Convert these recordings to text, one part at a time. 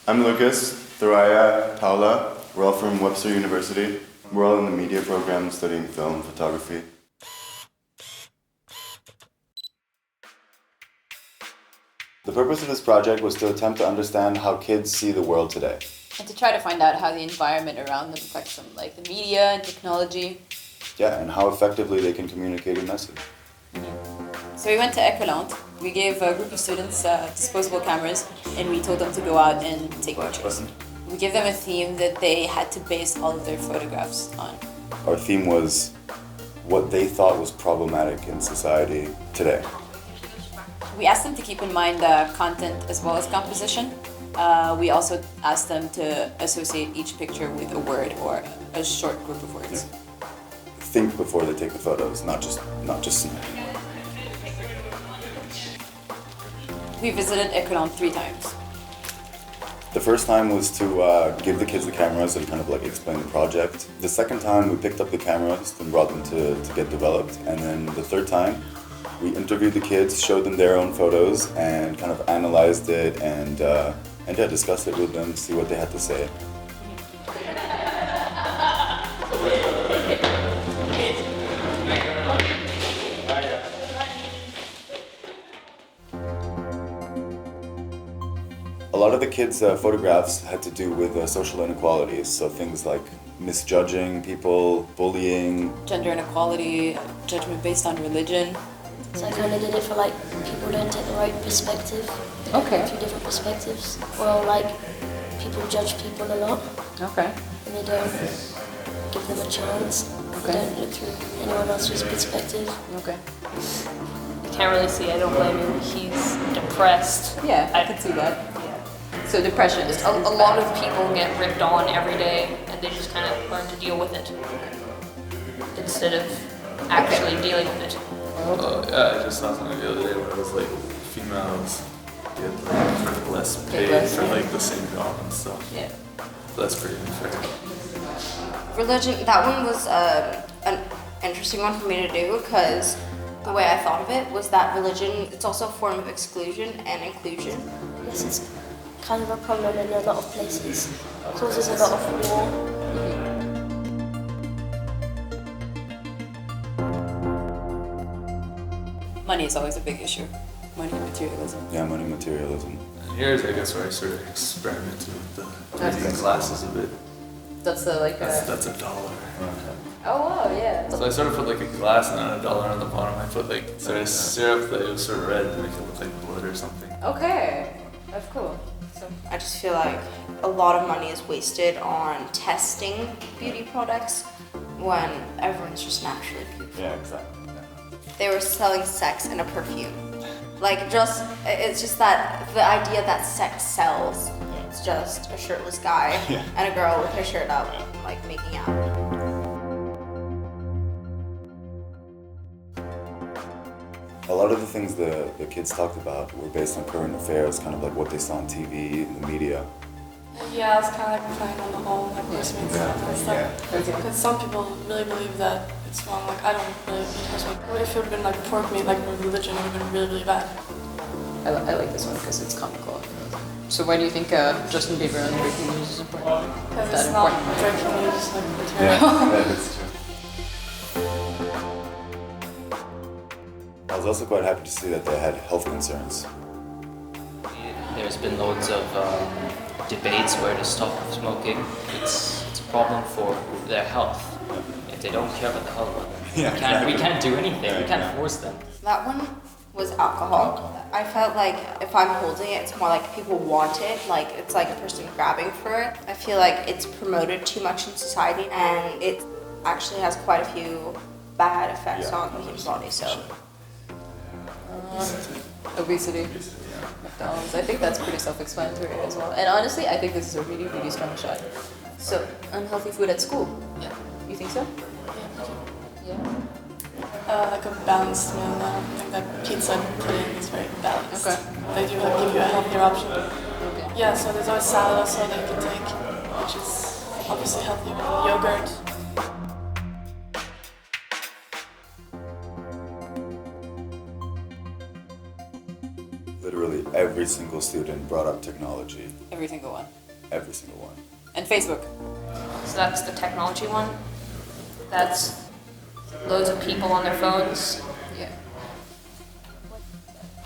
I'm Lucas, Thoraya, Paola. We're all from Webster University. We're all in the media program studying film photography. The purpose of this project was to attempt to understand how kids see the world today. And to try to find out how the environment around them affects them, like the media and technology. Yeah, and how effectively they can communicate a message. So we went to Ecolante. We gave a group of students disposable cameras and we told them to go out and take pictures. We gave them a theme that they had to base all of their photographs on. Our theme was what they thought was problematic in society today. We asked them to keep in mind content as well as composition. We also asked them to associate each picture with a word or a short group of words. Yeah. Think before they take the photos, not just. We visited Ecolante 3 times. The first time was to give the kids the cameras and kind of like explain the project. The second time we picked up the cameras and brought them to get developed. And then the third time we interviewed the kids, showed them their own photos and kind of analyzed it and discussed it with them, see what they had to say. A lot of the kids' photographs had to do with social inequalities, so things like misjudging people, bullying. Gender inequality, judgment based on religion. So I kind of did it for like people don't take the right perspective. Okay. Through different perspectives. Well, like people judge people a lot. Okay. And they don't give them a chance. Okay. They don't look through anyone else's perspective. Okay. I can't really see. I don't blame him. He's depressed. Yeah, I could see that. So depression is A lot of people get ripped on every day, and they just kind of learn to deal with it instead of actually dealing with it. Yeah, I just saw something the other day where it was like females get like less pay for like the same job and stuff. Yeah. That's pretty unfair. Religion, that one was an interesting one for me to do because the way I thought of it was that religion, it's also a form of exclusion and inclusion. Yes, it's kind of a problem in a lot of places. It causes a lot of war. Money is always a big issue. Money and materialism. Yeah, money, materialism. And here's, I guess, where I sort of experimented with the reading classes a bit. That's That's $1. Oh wow, yeah. So I sort of put like a glass and then $1 on the bottom. I put like sort of syrup that was sort of red to make it look like blood or something. Okay, that's cool. So I just feel like a lot of money is wasted on testing beauty products when everyone's just naturally beautiful. Yeah, exactly. They were selling sex in a perfume. Like it's just that the idea that sex sells. It's just a shirtless guy and a girl with her shirt up, like making out. A lot of the things the kids talked about were based on current affairs, kind of like what they saw on TV, in the media. Yeah, it's kind of like playing on the whole, like worst means and stuff. Because some people really believe that it's wrong. Like I don't really eat horse meat. What if it would have been like pork meat, like religion, it would have been really, really bad. I like this one because it's comical. So why do you think Justin Bieber and breaking news is important? Because That it's not important? breaking news, like material. That's true. I was also quite happy to see that they had health concerns. There's been loads of debates where to stop smoking. It's a problem for their health. If they don't care about the health, we can't do anything. We can't force them. That one was alcohol. I felt like if I'm holding it, it's more like people want it, like it's like a person grabbing for it. I feel like it's promoted too much in society and it actually has quite a few bad effects on the human body, so. Obesity. McDonald's. I think that's pretty self-explanatory as well. And honestly, I think this is a really, really strong shot. So, unhealthy food at school? Yeah. You think so? Yeah. Like a balanced meal. I don't think that pizza and pudding is very balanced. Okay. They do like give you a healthier option. Okay. Yeah, so there's always salad also that you can take, which is obviously healthier. Yogurt. Literally every every single student brought up technology. Every single one. Every single one. And Facebook. So that's the technology one. That's loads of people on their phones. Yeah.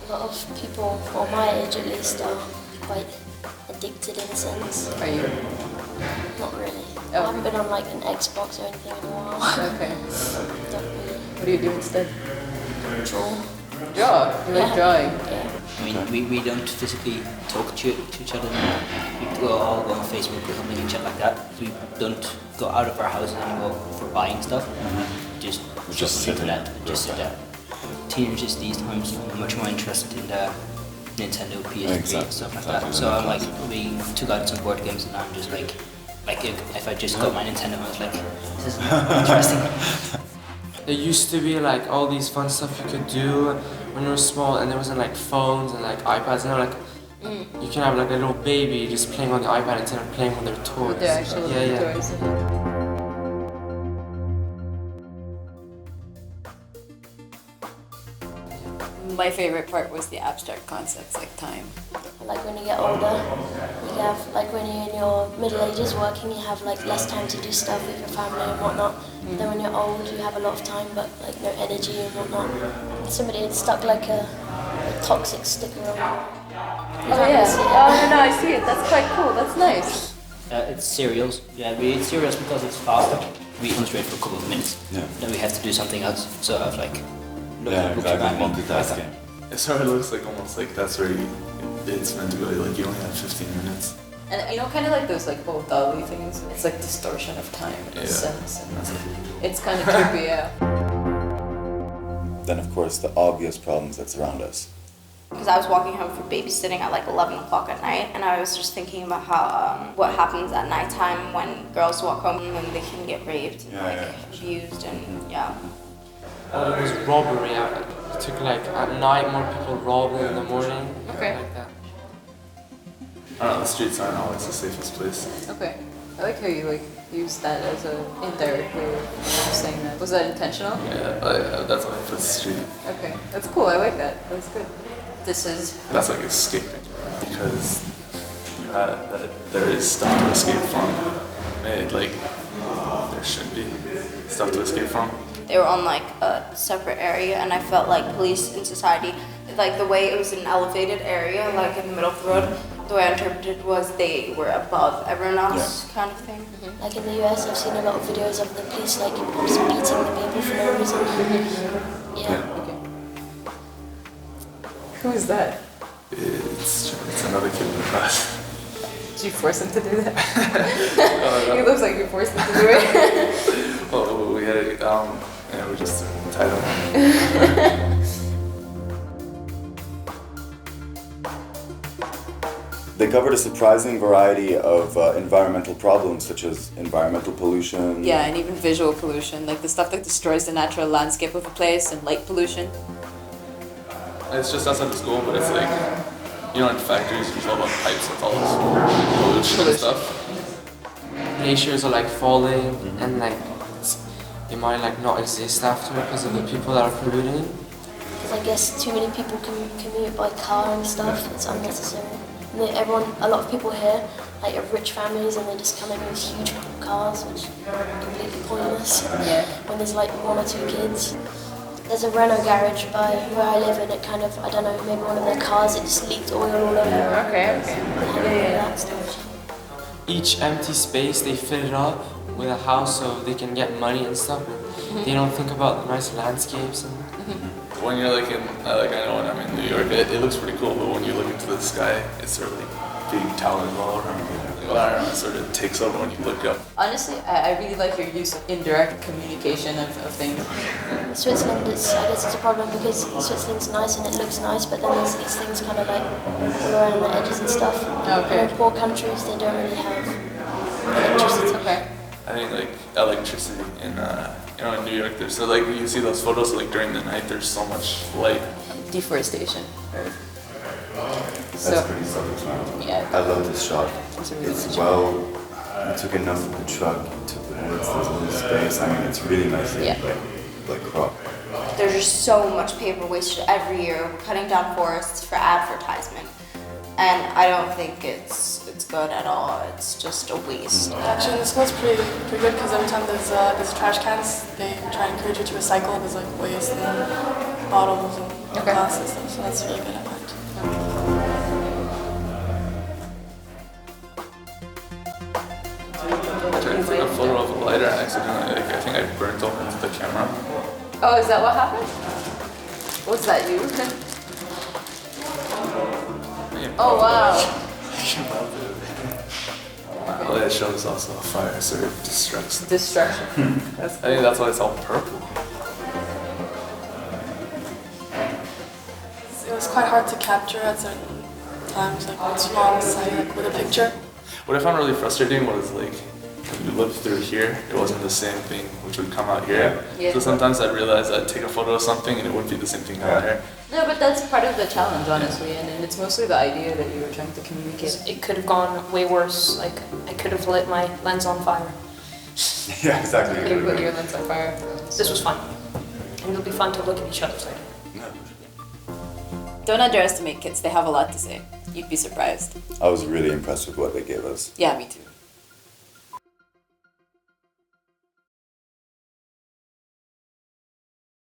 A lot of people, or my age at least, are quite addicted in a sense. Are you? Not really. Oh. I haven't been on like an Xbox or anything in a while. Okay. Don't really What do you do instead? draw. Draw. You like drawing? Yeah. I mean, we don't physically talk to each other anymore. We all go on Facebook or something and shit like that. We don't go out of our houses anymore for buying stuff. Just sit sit that and just sit there. Teenagers these times are much more interested in the Nintendo, PS3 and stuff like that. So I'm like, we took out some board games and I'm just like if I just got my Nintendo, I was like, this is interesting. There used to be like all these fun stuff you could do when you were small, and there wasn't like phones and like iPads. Now like you can have like a little baby just playing on the iPad instead of playing with their toys. With their actual toys. My favorite part was the abstract concepts like time. Like when you get older, you have like when you're in your middle ages working, you have like less time to do stuff with your family and whatnot. Then when you're old, you have a lot of time but like no energy and whatnot. Somebody had stuck like a toxic sticker on. Oh yeah. Oh no, I see it. That's quite cool. That's nice. It's cereals. Yeah, we eat cereals because it's faster. We concentrate for a couple of minutes. Yeah. Then we have to do something else. So I was like, Yeah, exactly. Multitasking. So it looks like almost like that's where it's meant to go. Like you only have 15 minutes. And you know, kind of like those like old Dolly things. It's like distortion of time in a sense. And it's kind of trippy, yeah. Then of course the obvious problems that surround us. Because I was walking home from babysitting at like 11 o'clock at night, and I was just thinking about how what happens at nighttime when girls walk home and they can get raped and abused and yeah. Oh, it was robbery. It took like at night more people rob than in the morning. Okay. Like that. I don't know, the streets aren't always the safest place. Okay. I like how you like use that as a indirect way of saying that. Was that intentional? Yeah, that's why I put street. Okay. That's cool. I like that. That's good. This is. That's like escaping because there is stuff to escape from. Like there should be stuff to escape from. They were on like a separate area, and I felt like police in society, like the way it was an elevated area, like in the middle of the road, the way I interpreted was they were above everyone else kind of thing. Like in the US, I've seen a lot of videos of the police like just beating the people for no reason. Yeah. Okay. Who is that? It's another kid in the class. Did you force him to do that? He looks like you forced him to do it. Oh, we had it. Yeah, we just tied him. They covered a surprising variety of environmental problems such as environmental pollution. Yeah, and even visual pollution, like the stuff that destroys the natural landscape of a place, and light pollution. It's just outside the school, but it's like, you know, in factories, there's all about pipes, that's all this pollution and stuff. Glaciers are like falling, and like it might like not exist after because of the people that are polluting. Because I guess too many people commute by car and stuff. It's unnecessary. And a lot of people here, like are rich families, and they just come in with huge cars, which are completely pointless. Yeah. When there's like 1 or 2 kids. There's a Renault garage by where I live, and it kind of, I don't know, maybe one of their cars, it just leaked oil all over. Okay. That stuff. Each empty space, they fill it up with a house so they can get money and stuff. They don't think about the nice landscapes. And When you're like in, like I know when I'm in New York, it looks pretty cool, but when you look into the sky, it's sort of like big towers all around you. I don't know, it sort of takes over when you look up. Honestly, I really like your use of indirect communication of things. Switzerland is, I guess it's a problem because Switzerland's nice and it looks nice, but then there's these things kind of like all around the edges and stuff. Okay. And in poor countries, they don't really have electricity. Okay. I think like electricity in, you know, in New York, there's so like you see those photos like during the night, there's so much light. Deforestation. That's pretty self-explanatory. Yeah. I love this shot. It's a really It's good shot. you took enough of the truck, you took the woods, there's a little space. I mean, it's really nicely like cropped. There's just so much paper wasted every year. We're cutting down forests for advertisement. and I don't think it's good at all. It's just a waste. Actually, in the school it's pretty good because every time there's trash cans, they try and encourage you to recycle. There's like waste and bottles and glass and stuff, so that's really good at mine. I tried to take a photo of a lighter and accidentally, like, I think I burnt open the camera. Oh, is that what happened? Was that you? Oh wow. Well, it shows also a fire, so it distracts. Distraction. I think that's why it's all purple. It was quite hard to capture at certain times, like what's wrong like with a picture. What I found really frustrating was like, when you look through here, it wasn't the same thing which would come out here. Yeah. So sometimes I'd realize I'd take a photo of something and it wouldn't be the same thing out here. No, but that's part of the challenge, honestly, and it's mostly the idea that you were trying to communicate. It could have gone way worse. Like, I could have lit my lens on fire. Yeah, exactly. You put your lens on fire. This was fun. And it'll be fun to look at each other's later. Don't underestimate kids, they have a lot to say. You'd be surprised. I was really impressed with what they gave us. Yeah, me too.